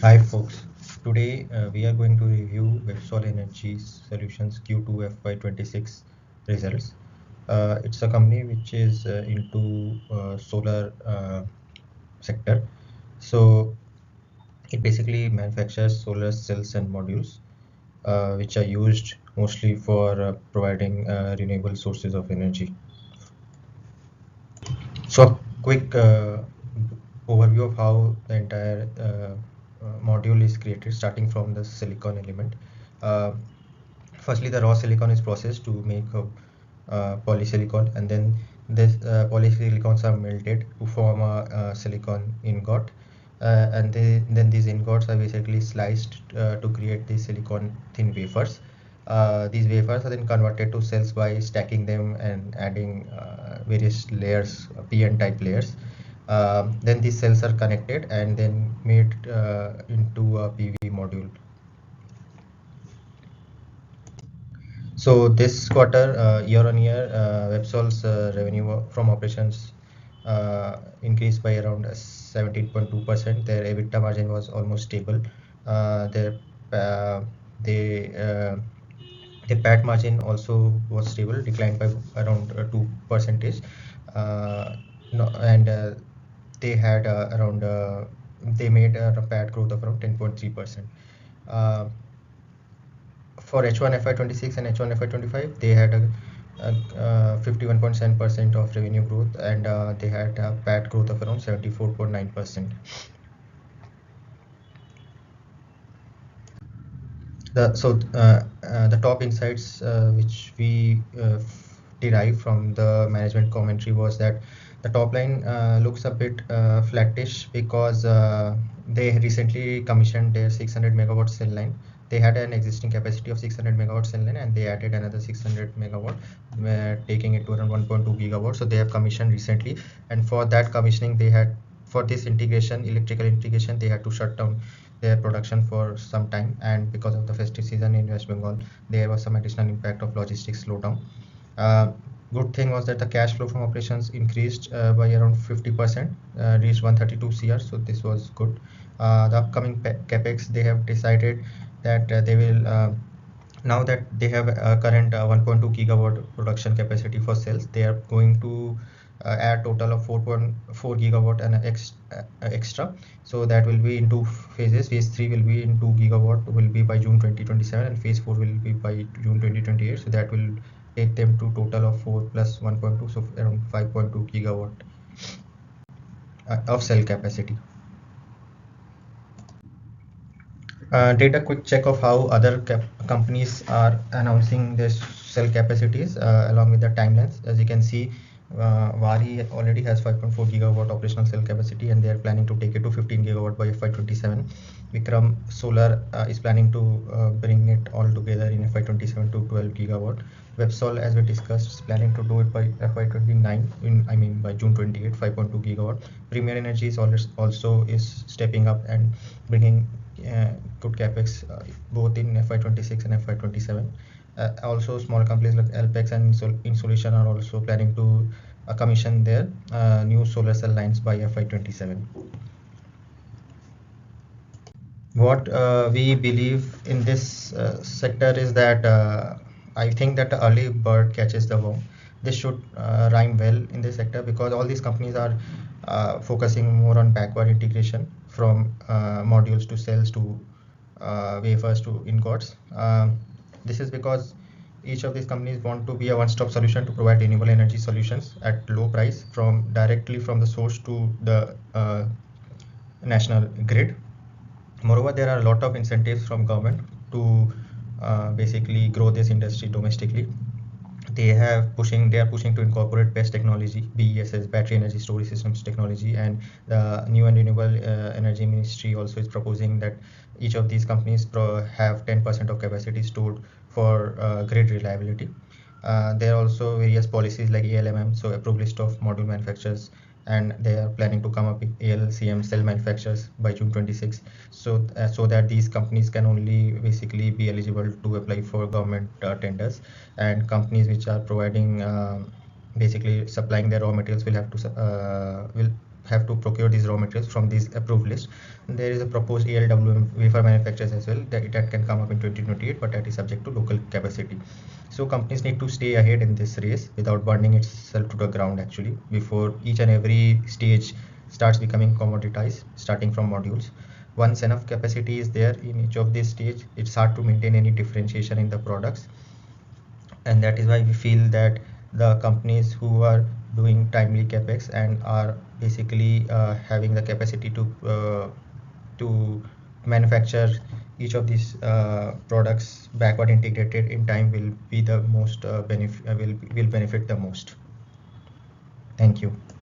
Hi folks, today we are going to review Websol Energy Solutions Q2FY26 results. It's a company which is into solar sector. So it basically manufactures solar cells and modules which are used mostly for providing renewable sources of energy. So a quick overview of how the entire module is created, starting from the silicon element. Uh, Firstly, the raw silicon is processed to make a polysilicon, and then this polysilicons are melted to form a silicon ingot, and then these ingots are basically sliced to create the silicon thin wafers. These wafers are then converted to cells by stacking them and adding various layers, PN type layers. Then these cells are connected and then made into a PV module. So this quarter, year on year, Websol's revenue from operations increased by around 17.2%. Their EBITDA margin was almost stable. Their uh, they the PAT margin also was stable, declined by around 2 percentage. No, and they had around they made a PAT growth of around 10.3%. Uh, for H1 FY26 and H1 FY25, they had a 51.7% of revenue growth, and they had a PAT growth of around 74.9%. The top insights which we derive from the management commentary was that the top line looks a bit flattish because they recently commissioned their 600 megawatt cell line. They had an existing capacity of 600 megawatt cell line, and they added another 600 megawatt, taking it to around 1.2 gigawatt. So they have commissioned recently, and for that commissioning, for this integration, electrical integration, they had to shut down their production for some time, and because of the festive season in West Bengal, there was some additional impact of logistics slowdown. Uh, Good thing was that the cash flow from operations increased by around 50%, reached 132 CR, so this was good. The upcoming capex, they have decided that they will now that they have a current 1.2 gigawatt production capacity for cells, they are going to add total of 4.4 gigawatt and extra. So that will be in two phases. Phase 3 will be in 2 gigawatt, will be by June 2027, and phase 4 will be by June 2028. So that will take them to total of 4 plus 1.2, so around 5.2 gigawatt of cell capacity. Did a quick check of how other companies are announcing their cell capacities along with the timelines. As you can see, Vari already has 5.4 gigawatt operational cell capacity, and they are planning to take it to 15 gigawatt by FY27. Vikram Solar is planning to bring it all together in FY27 to 12 gigawatt. Websol, as we discussed, is planning to do it by FY29, by June 28, 5.2 gigawatt. Premier Energy is also is stepping up and bringing good capex both in FY26 and FY27. Also, small companies like Alpex and Insulation are also planning to commission their new solar cell lines by FY27. What we believe in this sector is that I think that the early bird catches the worm. This should rhyme well in this sector because all these companies are focusing more on backward integration from modules to cells to wafers to ingots. This is because each of these companies want to be a one-stop solution to provide renewable energy solutions at low price from directly from the source to the national grid. Moreover, there are a lot of incentives from government to basically grow this industry domestically. They are pushing to incorporate best technology, BESS, battery energy storage systems technology, and the new and renewable energy ministry also is proposing that each of these companies have 10% of capacity stored for grid reliability. There are also various policies like ALMM, so approved list of module manufacturers, and they are planning to come up with ALCM cell manufacturers by June 26. So that these companies can only basically be eligible to apply for government tenders, and companies which are providing basically supplying their raw materials will have to will have to procure these raw materials from these approved list. There is a proposed ALWM wafer manufacturers as well that can come up in 2028, but that is subject to local capacity. So companies need to stay ahead in this race without burning itself to the ground actually, before each and every stage starts becoming commoditized, starting from modules. Once enough capacity is there in each of these stage, it's hard to maintain any differentiation in the products. And that is why we feel that the companies who are doing timely capex and are basically having the capacity to manufacture each of these products backward integrated in time will be the most will benefit the most. Thank you.